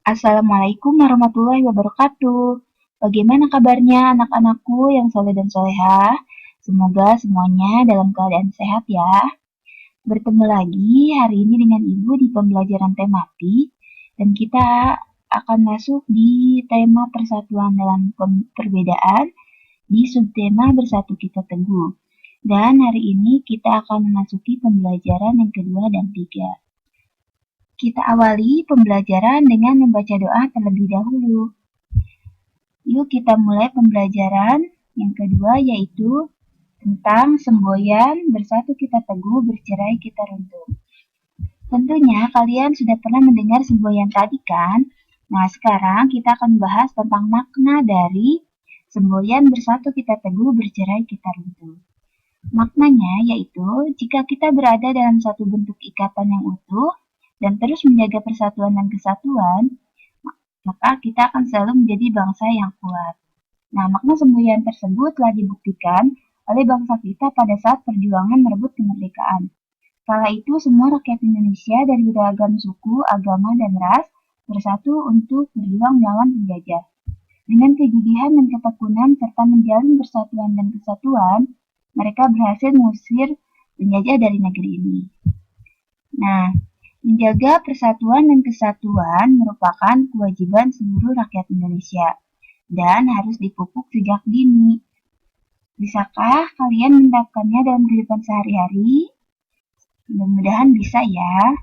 Assalamualaikum warahmatullahi wabarakatuh. Bagaimana kabarnya anak-anakku yang soleh dan solehah? Semoga semuanya dalam keadaan sehat ya. Bertemu lagi hari ini dengan Ibu di pembelajaran tematik dan kita akan masuk di tema persatuan dalam perbedaan di subtema Bersatu Kita Teguh. Dan hari ini kita akan memasuki pembelajaran yang kedua dan tiga. Kita awali pembelajaran dengan membaca doa terlebih dahulu. Yuk kita mulai pembelajaran yang kedua yaitu tentang semboyan bersatu kita teguh, bercerai kita runtuh. Tentunya kalian sudah pernah mendengar semboyan tadi kan? Nah sekarang kita akan bahas tentang makna dari semboyan bersatu kita teguh, bercerai kita runtuh. Maknanya yaitu jika kita berada dalam satu bentuk ikatan yang utuh dan terus menjaga persatuan dan kesatuan, maka kita akan selalu menjadi bangsa yang kuat. Nah, makna semboyan tersebut telah dibuktikan oleh bangsa kita pada saat perjuangan merebut kemerdekaan. Kala itu semua rakyat Indonesia dari beragam suku, agama, dan ras bersatu untuk berjuang melawan penjajah. Dengan kegigihan dan ketekunan serta menjalin persatuan dan kesatuan, mereka berhasil mengusir penjajah dari negeri ini. Nah, menjaga persatuan dan kesatuan merupakan kewajiban seluruh rakyat Indonesia dan harus dipupuk sejak dini. Bisakah kalian menerapkannya dalam kehidupan sehari-hari? Mudah-mudahan bisa ya.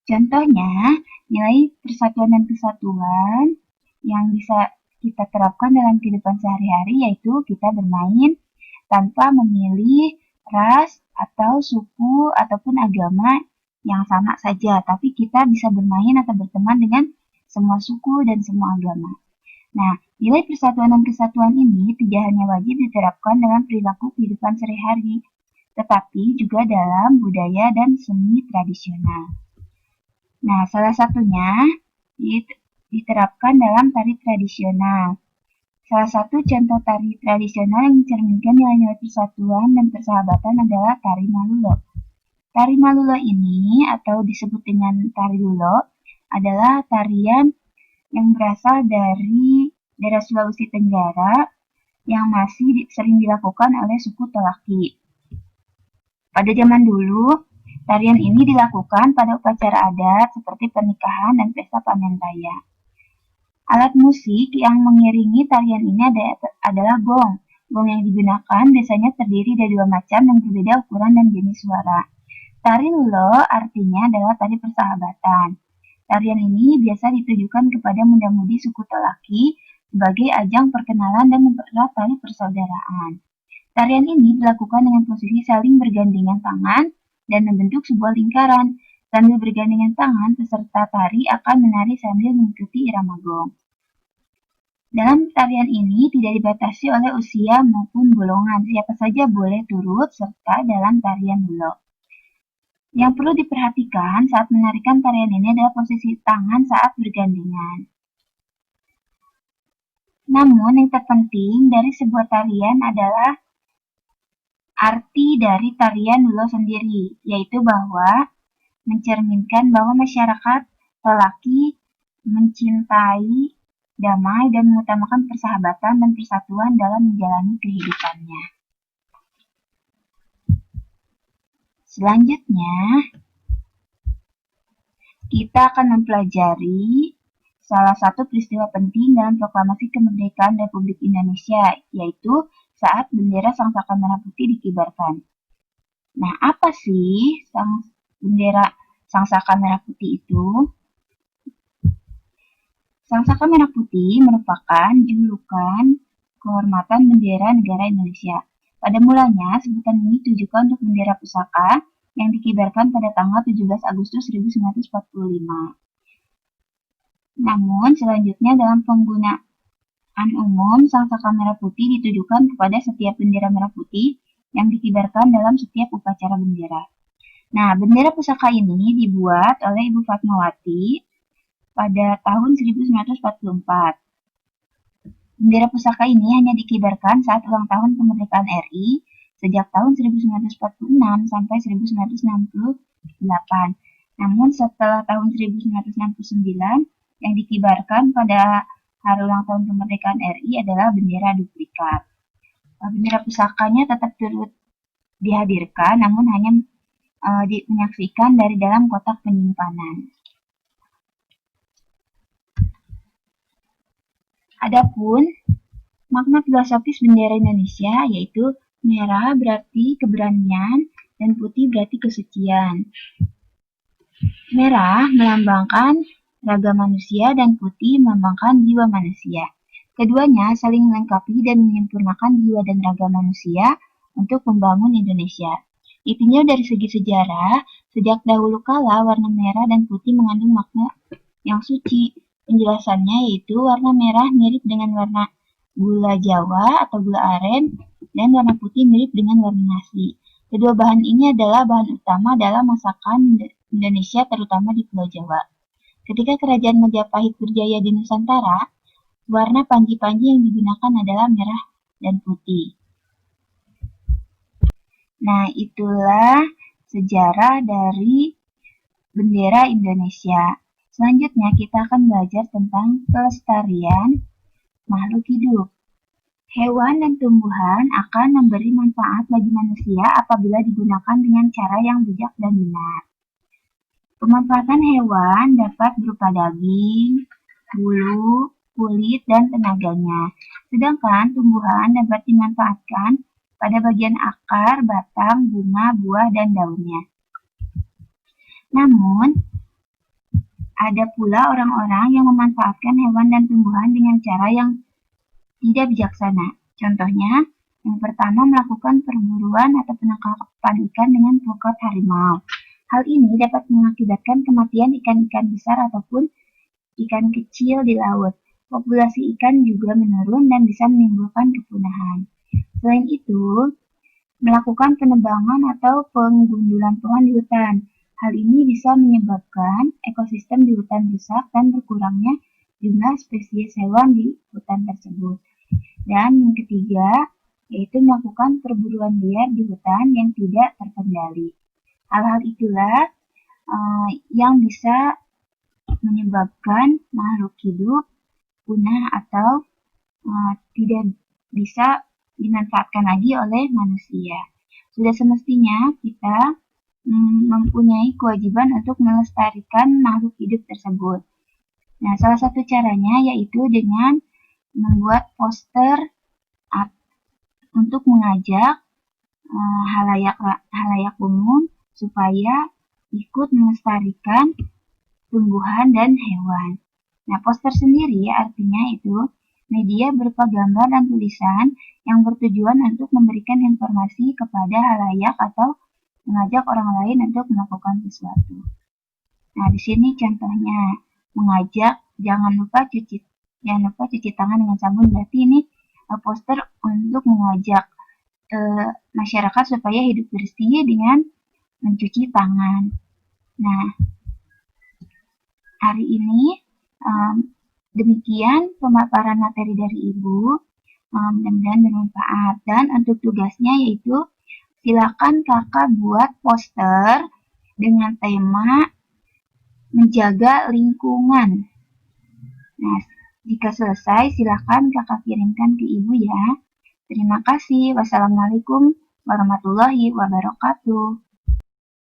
Contohnya, nilai persatuan dan kesatuan yang bisa kita terapkan dalam kehidupan sehari-hari yaitu kita bermain tanpa memilih ras atau suku ataupun agama yang sama saja, tapi kita bisa bermain atau berteman dengan semua suku dan semua agama. Nah, nilai persatuan dan kesatuan ini tidak hanya wajib diterapkan dalam perilaku kehidupan sehari-hari, tetapi juga dalam budaya dan seni tradisional. Nah, salah satunya diterapkan dalam tari tradisional. Salah satu contoh tari tradisional yang mencerminkan nilai-nilai persatuan dan persahabatan adalah tari Malulo. Tari Malulo ini atau disebut dengan tari Lulo adalah tarian yang berasal dari daerah Sulawesi Tenggara yang masih sering dilakukan oleh suku Tolaki. Pada zaman dulu, tarian ini dilakukan pada upacara adat seperti pernikahan dan pesta panen raya. Alat musik yang mengiringi tarian ini adalah gong. Gong yang digunakan biasanya terdiri dari dua macam yang berbeda ukuran dan jenis suara. Tari Lulo artinya adalah tari persahabatan. Tarian ini biasa ditujukan kepada muda-mudi suku Tolaki sebagai ajang perkenalan dan mempererat tali persaudaraan. Tarian ini dilakukan dengan posisi saling bergandengan tangan dan membentuk sebuah lingkaran. Sambil bergandengan tangan, peserta tari akan menari sambil mengikuti irama gong. Dalam tarian ini tidak dibatasi oleh usia maupun golongan, siapa saja boleh turut serta dalam tarian Lulo. Yang perlu diperhatikan saat menarikan tarian ini adalah posisi tangan saat bergandengan. Namun yang terpenting dari sebuah tarian adalah arti dari tarian Lulo sendiri, yaitu bahwa mencerminkan bahwa masyarakat Tolaki mencintai damai dan mengutamakan persahabatan dan persatuan dalam menjalani kehidupannya. Selanjutnya, kita akan mempelajari salah satu peristiwa penting dalam proklamasi kemerdekaan Republik Indonesia, yaitu saat bendera Sangsaka Merah Putih dikibarkan. Nah, apa sih bendera Sangsaka Merah Putih itu? Sangsaka Merah Putih merupakan julukan kehormatan bendera negara Indonesia. Pada mulanya, sebutan ini ditujukan untuk bendera pusaka yang dikibarkan pada tanggal 17 Agustus 1945. Namun, selanjutnya dalam penggunaan umum, Sangsaka Merah Putih ditujukan kepada setiap bendera merah putih yang dikibarkan dalam setiap upacara bendera. Nah, bendera pusaka ini dibuat oleh Ibu Fatmawati pada tahun 1944. Bendera pusaka ini hanya dikibarkan saat ulang tahun kemerdekaan RI sejak tahun 1946 sampai 1968. Namun setelah tahun 1969, yang dikibarkan pada hari ulang tahun kemerdekaan RI adalah bendera duplikat. Bendera pusakanya tetap turut dihadirkan, namun hanya menyaksikan dari dalam kotak penyimpanan. Adapun makna filosofis bendera Indonesia yaitu merah berarti keberanian dan putih berarti kesucian. Merah melambangkan raga manusia dan putih melambangkan jiwa manusia. Keduanya saling melengkapi dan menyempurnakan jiwa dan raga manusia untuk membangun Indonesia. Ditinjau dari segi sejarah, sejak dahulu kala warna merah dan putih mengandung makna yang suci. Penjelasannya yaitu warna merah mirip dengan warna gula Jawa atau gula aren dan warna putih mirip dengan warna nasi. Kedua bahan ini adalah bahan utama dalam masakan Indonesia terutama di Pulau Jawa. Ketika kerajaan Majapahit berjaya di Nusantara, warna panji-panji yang digunakan adalah merah dan putih. Nah, itulah sejarah dari bendera Indonesia. Selanjutnya kita akan belajar tentang pelestarian makhluk hidup. Hewan dan tumbuhan akan memberi manfaat bagi manusia apabila digunakan dengan cara yang bijak dan benar. Pemanfaatan hewan dapat berupa daging, bulu, kulit, dan tenaganya. Sedangkan tumbuhan dapat dimanfaatkan pada bagian akar, batang, bunga, buah, dan daunnya. Namun, ada pula orang-orang yang memanfaatkan hewan dan tumbuhan dengan cara yang tidak bijaksana. Contohnya, yang pertama melakukan perburuan atau penangkapan ikan dengan tongkat harimau. Hal ini dapat mengakibatkan kematian ikan-ikan besar ataupun ikan kecil di laut. Populasi ikan juga menurun dan bisa menimbulkan kepunahan. Selain itu, melakukan penebangan atau penggundulan pohon di hutan. Hal ini bisa menyebabkan ekosistem di hutan rusak dan berkurangnya jumlah spesies hewan di hutan tersebut. Dan yang ketiga, yaitu melakukan perburuan liar di hutan yang tidak terkendali. Hal-hal itulah yang bisa menyebabkan makhluk hidup punah atau tidak bisa dimanfaatkan lagi oleh manusia. Sudah semestinya kita mempunyai kewajiban untuk melestarikan makhluk hidup tersebut. Nah, salah satu caranya yaitu dengan membuat poster untuk mengajak halayak umum supaya ikut melestarikan tumbuhan dan hewan. Nah, poster sendiri artinya itu media berupa gambar dan tulisan yang bertujuan untuk memberikan informasi kepada halayak atau mengajak orang lain untuk melakukan sesuatu. Nah, di sini contohnya mengajak jangan lupa cuci tangan dengan sabun. Berarti ini poster untuk mengajak masyarakat supaya hidup bersih dengan mencuci tangan. Nah, hari ini demikian pemaparan materi dari Ibu. Mudah-mudahan bermanfaat. Dan untuk tugasnya yaitu silakan kakak buat poster dengan tema menjaga lingkungan. Nah, jika selesai, silakan kakak kirimkan ke Ibu ya. Terima kasih. Wassalamualaikum warahmatullahi wabarakatuh.